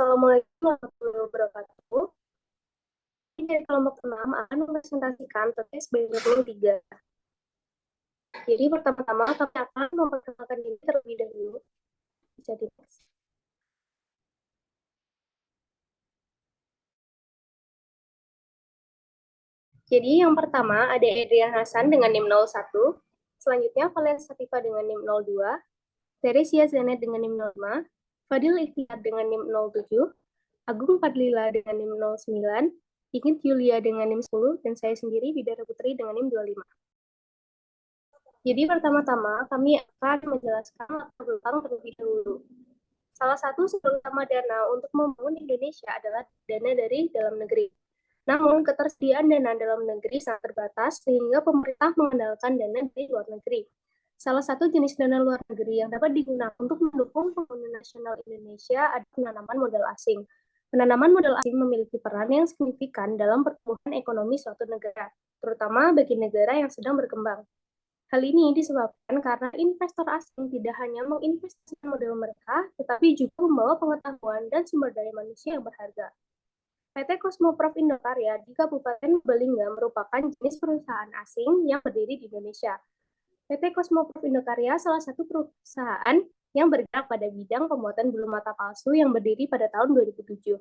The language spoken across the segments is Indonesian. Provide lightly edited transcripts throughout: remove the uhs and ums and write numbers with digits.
Assalamualaikum warahmatullahi wabarakatuh. Ini dari kelompok 6 akan mempresentasikan TTS B23. Jadi pertama-tama kami akan memperkenalkan diri terlebih dahulu. Bisa di Jadi yang pertama ada Adrian Hasan dengan NIM 01, selanjutnya Valen Sativa dengan NIM 02, Teresia Zenet dengan NIM 05, Fadil Ikhtiar dengan NIM 07, Agung Fadlila dengan NIM 09, Ingrid Yulia dengan NIM 10, dan saya sendiri Bidara Putri dengan NIM 25. Jadi pertama-tama kami akan menjelaskan latar belakang terlebih dahulu. Salah satu sumber utama dana untuk membangun Indonesia adalah dana dari dalam negeri. Namun, ketersediaan dana dalam negeri sangat terbatas sehingga pemerintah mengandalkan dana dari luar negeri. Salah satu jenis dana luar negeri yang dapat digunakan untuk mendukung pembangunan nasional Indonesia adalah penanaman modal asing. Penanaman modal asing memiliki peran yang signifikan dalam pertumbuhan ekonomi suatu negara, terutama bagi negara yang sedang berkembang. Hal ini disebabkan karena investor asing tidak hanya menginvestasikan modal mereka, tetapi juga membawa pengetahuan dan sumber daya manusia yang berharga. PT Cosmoprof Indokarya di Kabupaten Purbalingga merupakan jenis perusahaan asing yang berdiri di Indonesia. PT Cosmoprof Indokarya salah satu perusahaan yang bergerak pada bidang pembuatan bulu mata palsu yang berdiri pada tahun 2007.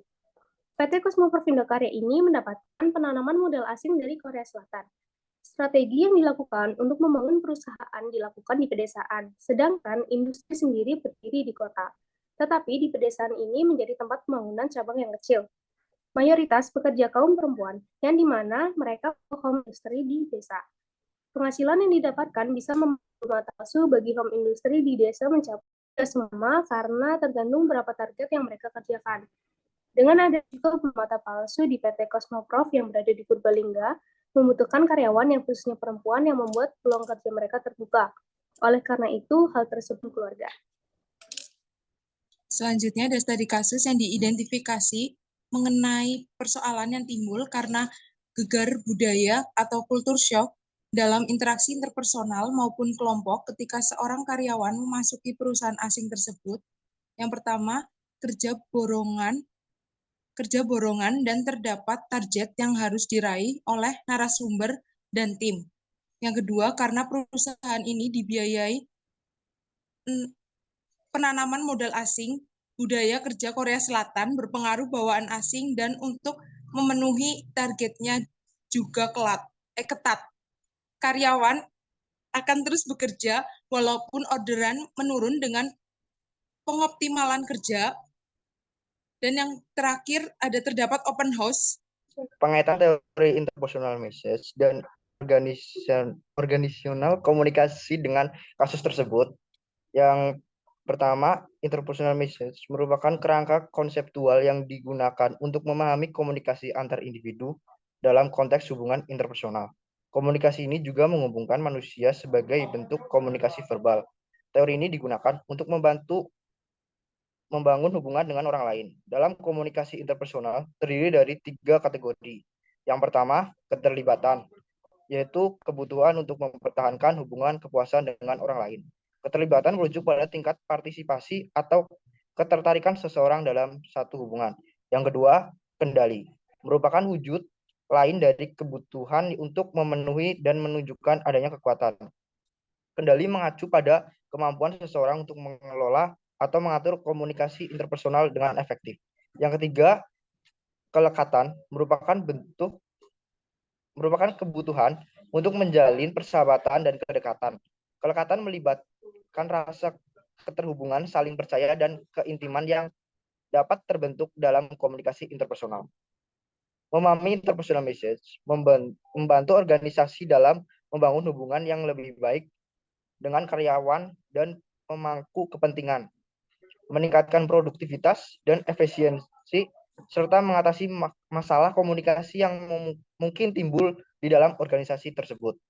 PT Cosmoprof Indokarya ini mendapatkan penanaman modal asing dari Korea Selatan. Strategi yang dilakukan untuk membangun perusahaan dilakukan di pedesaan, sedangkan industri sendiri berdiri di kota. Tetapi di pedesaan ini menjadi tempat pembangunan cabang yang kecil. Mayoritas pekerja kaum perempuan, yang dimana mereka home industry di desa. Penghasilan yang didapatkan bisa membantu mata palsu bagi home industry di desa mencapai semua karena tergantung berapa target yang mereka kerjakan. Dengan ada juga mata palsu di PT Cosmoprof yang berada di Purbalingga, membutuhkan karyawan yang khususnya perempuan yang membuat peluang kerja mereka terbuka. Oleh karena itu, hal tersebut keluarga. Selanjutnya ada studi kasus yang diidentifikasi mengenai persoalan yang timbul karena gegar budaya atau kultur shock dalam interaksi interpersonal maupun kelompok ketika seorang karyawan memasuki perusahaan asing tersebut. Yang pertama, kerja borongan dan terdapat target yang harus diraih oleh narasumber dan tim. Yang kedua, karena perusahaan ini dibiayai penanaman modal asing, budaya kerja Korea Selatan berpengaruh bawaan asing dan untuk memenuhi targetnya juga ketat. Karyawan akan terus bekerja walaupun orderan menurun dengan pengoptimalan kerja. Dan yang terakhir ada terdapat open house. Pengaitan teori interpersonal message dan organisasional komunikasi dengan kasus tersebut. Yang pertama, interpersonal message merupakan kerangka konseptual yang digunakan untuk memahami komunikasi antar individu dalam konteks hubungan interpersonal. Komunikasi ini juga menghubungkan manusia sebagai bentuk komunikasi verbal. Teori ini digunakan untuk membantu membangun hubungan dengan orang lain. Dalam komunikasi interpersonal terdiri dari 3 kategori. Yang pertama, keterlibatan, yaitu kebutuhan untuk mempertahankan hubungan kepuasan dengan orang lain. Keterlibatan merujuk pada tingkat partisipasi atau ketertarikan seseorang dalam satu hubungan. Yang kedua, kendali, merupakan wujud lain dari kebutuhan untuk memenuhi dan menunjukkan adanya kekuatan. Kendali mengacu pada kemampuan seseorang untuk mengelola atau mengatur komunikasi interpersonal dengan efektif. Yang ketiga, kelekatan merupakan kebutuhan untuk menjalin persahabatan dan kedekatan. Kelekatan melibatkan rasa keterhubungan, saling percaya, dan keintiman yang dapat terbentuk dalam komunikasi interpersonal. Memahami interpersonal message membantu organisasi dalam membangun hubungan yang lebih baik dengan karyawan dan memangku kepentingan, meningkatkan produktivitas dan efisiensi, serta mengatasi masalah komunikasi yang mungkin timbul di dalam organisasi tersebut.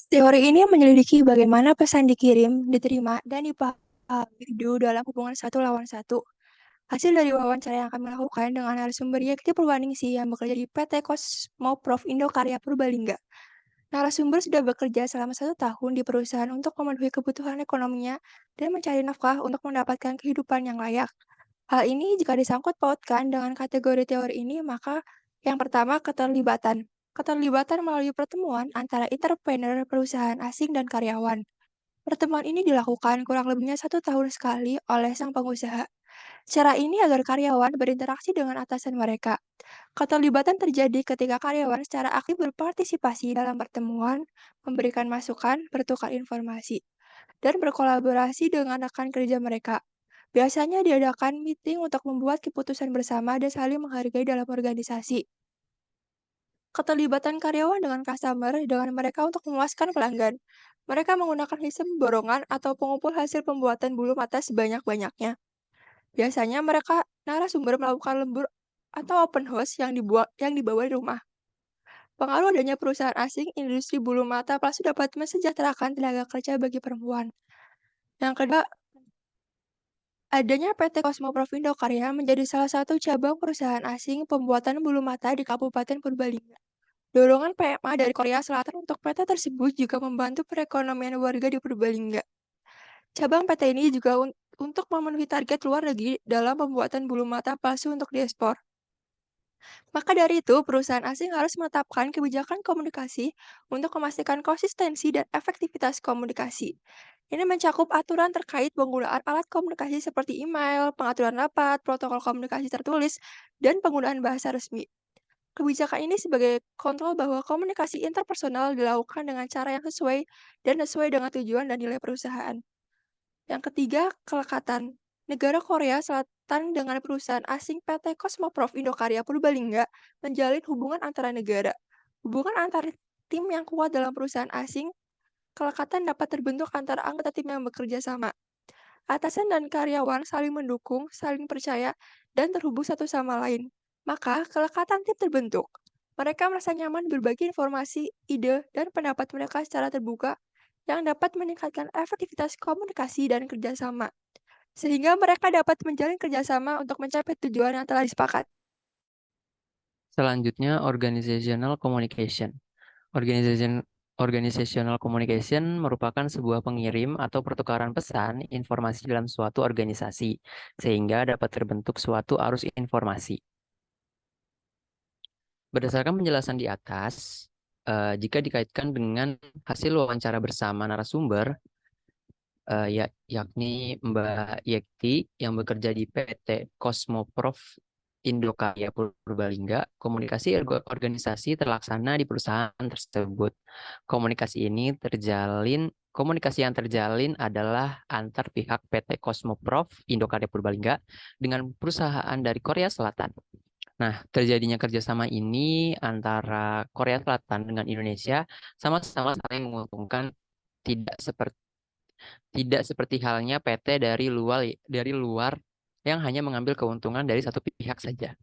Teori ini menyelidiki bagaimana pesan dikirim, diterima, dan dipahami individu dalam hubungan satu lawan satu. Hasil dari wawancara yang kami lakukan dengan narasumber Yekti Purwaningsih yang bekerja di PT Cosmoprof Indokarya Purbalingga. Narasumber sudah bekerja selama 1 tahun di perusahaan untuk memenuhi kebutuhan ekonominya dan mencari nafkah untuk mendapatkan kehidupan yang layak. Hal ini jika disangkut pautkan dengan kategori teori ini, maka yang pertama keterlibatan. Keterlibatan melalui pertemuan antara entrepreneur, perusahaan asing, dan karyawan. Pertemuan ini dilakukan kurang lebihnya 1 tahun sekali oleh sang pengusaha. Cara ini agar karyawan berinteraksi dengan atasan mereka. Keterlibatan terjadi ketika karyawan secara aktif berpartisipasi dalam pertemuan, memberikan masukan, bertukar informasi, dan berkolaborasi dengan rekan kerja mereka. Biasanya diadakan meeting untuk membuat keputusan bersama dan saling menghargai dalam organisasi. Keterlibatan karyawan dengan customer dengan mereka untuk memuaskan pelanggan. Mereka menggunakan sistem borongan atau pengumpul hasil pembuatan bulu mata sebanyak-banyaknya. Biasanya mereka narasumber melakukan lembur atau open house yang dibawa di rumah. Pengaruh adanya perusahaan asing, industri bulu mata palsu dapat mensejahterakan tenaga kerja bagi perempuan. Yang kedua, adanya PT Cosmoprof Indokarya menjadi salah satu cabang perusahaan asing pembuatan bulu mata di Kabupaten Purbalingga. Dorongan PMA dari Korea Selatan untuk PT tersebut juga membantu perekonomian warga di Purbalingga. Cabang PT ini juga untuk memenuhi target luar negeri dalam pembuatan bulu mata palsu untuk diekspor. Maka dari itu, perusahaan asing harus menetapkan kebijakan komunikasi untuk memastikan konsistensi dan efektivitas komunikasi. Ini mencakup aturan terkait penggunaan alat komunikasi seperti email, pengaturan rapat, protokol komunikasi tertulis, dan penggunaan bahasa resmi. Kebijakan ini sebagai kontrol bahwa komunikasi interpersonal dilakukan dengan cara yang sesuai dan sesuai dengan tujuan dan nilai perusahaan. Yang ketiga, kelekatan. Negara Korea Selatan dengan perusahaan asing PT Cosmoprof Indokarya Purbalingga menjalin hubungan antara negara. Hubungan antar tim yang kuat dalam perusahaan asing, kelekatan dapat terbentuk antara anggota tim yang bekerja sama. Atasan dan karyawan saling mendukung, saling percaya, dan terhubung satu sama lain. Maka, kelekatan tim terbentuk. Mereka merasa nyaman berbagi informasi, ide, dan pendapat mereka secara terbuka yang dapat meningkatkan efektivitas komunikasi dan kerjasama. Sehingga mereka dapat menjalin kerjasama untuk mencapai tujuan yang telah disepakati. Selanjutnya, organizational communication. Organizational communication merupakan sebuah pengirim atau pertukaran pesan informasi dalam suatu organisasi, sehingga dapat terbentuk suatu arus informasi. Berdasarkan penjelasan di atas, jika dikaitkan dengan hasil wawancara bersama narasumber, yakni Mbak Yekti yang bekerja di PT Cosmoprof Indokarya Purbalingga, komunikasi organisasi terlaksana di perusahaan tersebut. Komunikasi yang terjalin adalah antar pihak PT Cosmoprof Indokarya Purbalingga dengan perusahaan dari Korea Selatan. Nah, terjadinya kerjasama ini antara Korea Selatan dengan Indonesia sama-sama saling menguntungkan, tidak seperti halnya PT dari luar yang hanya mengambil keuntungan dari satu pihak saja.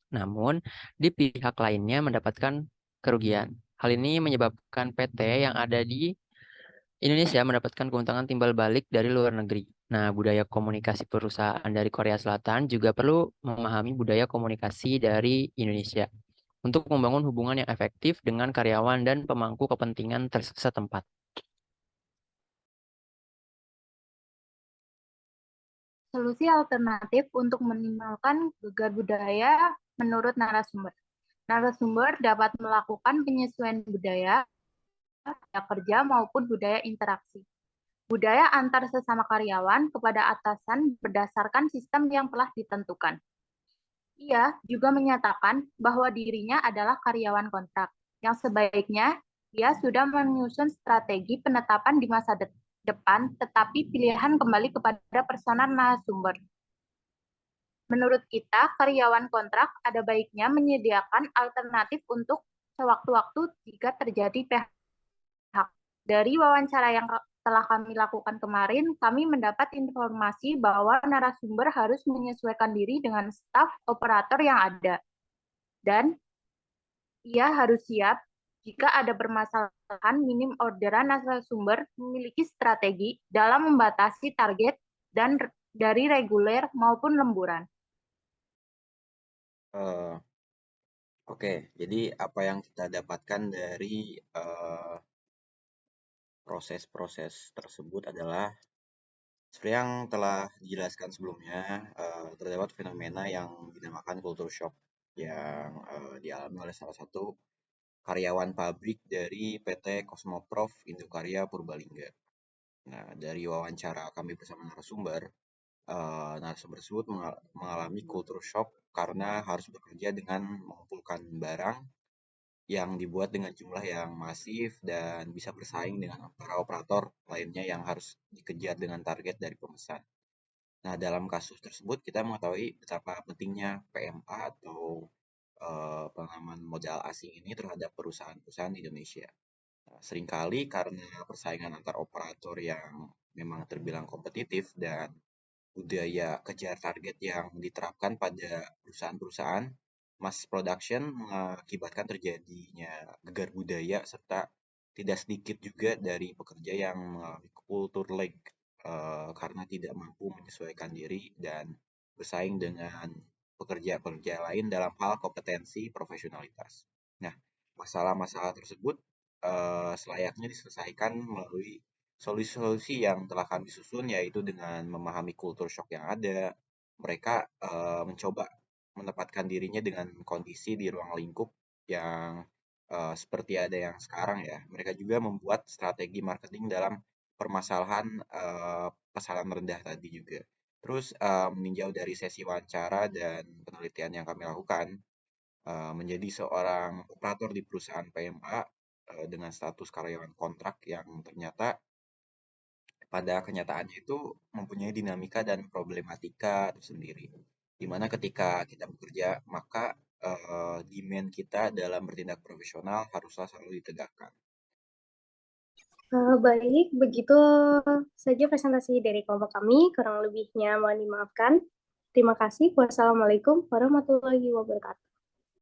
Namun, di pihak lainnya mendapatkan kerugian. Hal ini menyebabkan PT yang ada di Indonesia mendapatkan keuntungan timbal balik dari luar negeri. Nah, budaya komunikasi perusahaan dari Korea Selatan juga perlu memahami budaya komunikasi dari Indonesia untuk membangun hubungan yang efektif dengan karyawan dan pemangku kepentingan setempat. Solusi alternatif untuk minimalkan gegar budaya menurut narasumber. Narasumber dapat melakukan penyesuaian budaya kerja maupun budaya interaksi. Budaya antar sesama karyawan kepada atasan berdasarkan sistem yang telah ditentukan. Ia juga menyatakan bahwa dirinya adalah karyawan kontrak, yang sebaiknya ia sudah menyusun strategi penetapan di masa depan, tetapi pilihan kembali kepada personal narasumber. Menurut kita, karyawan kontrak ada baiknya menyediakan alternatif untuk sewaktu-waktu jika terjadi PHK. Dari wawancara yang telah kami lakukan kemarin, kami mendapat informasi bahwa narasumber harus menyesuaikan diri dengan staf operator yang ada. Dan ia harus siap jika ada permasalahan minim orderan narasumber memiliki strategi dalam membatasi target dan dari reguler maupun lemburan. Oke, jadi apa yang kita dapatkan dari proses-proses tersebut adalah seperti yang telah dijelaskan sebelumnya, terdapat fenomena yang dinamakan culture shock yang dialami oleh salah satu karyawan pabrik dari PT Cosmoprof Indokarya Purbalingga. Nah, dari wawancara kami bersama narasumber, narasumber tersebut mengalami culture shock karena harus bekerja dengan mengumpulkan barang yang dibuat dengan jumlah yang masif dan bisa bersaing dengan para operator lainnya yang harus dikejar dengan target dari pemesan. Nah, dalam kasus tersebut kita mengetahui betapa pentingnya PMA atau pengaman modal asing ini terhadap perusahaan-perusahaan di Indonesia. Nah, seringkali karena persaingan antar operator yang memang terbilang kompetitif dan budaya kejar target yang diterapkan pada perusahaan-perusahaan, mass production mengakibatkan terjadinya gegar budaya serta tidak sedikit juga dari pekerja yang mengalami culture lag karena tidak mampu menyesuaikan diri dan bersaing dengan pekerja-pekerja lain dalam hal kompetensi profesionalitas. Nah, masalah-masalah tersebut selayaknya diselesaikan melalui solusi-solusi yang telah kami susun, yaitu dengan memahami kultur shock yang ada, mereka mencoba menempatkan dirinya dengan kondisi di ruang lingkup yang seperti ada yang sekarang ya. Mereka juga membuat strategi marketing dalam permasalahan pesanan rendah tadi juga. Terus meninjau dari sesi wawancara dan penelitian yang kami lakukan, menjadi seorang operator di perusahaan PMA dengan status karyawan kontrak yang ternyata pada kenyataannya itu mempunyai dinamika dan problematika tersendiri. Di mana ketika kita bekerja, maka demand kita dalam bertindak profesional haruslah selalu ditegakkan. Baik, begitu saja presentasi dari kelompok kami. Kurang lebihnya mohon dimaafkan. Terima kasih. Wassalamualaikum warahmatullahi wabarakatuh.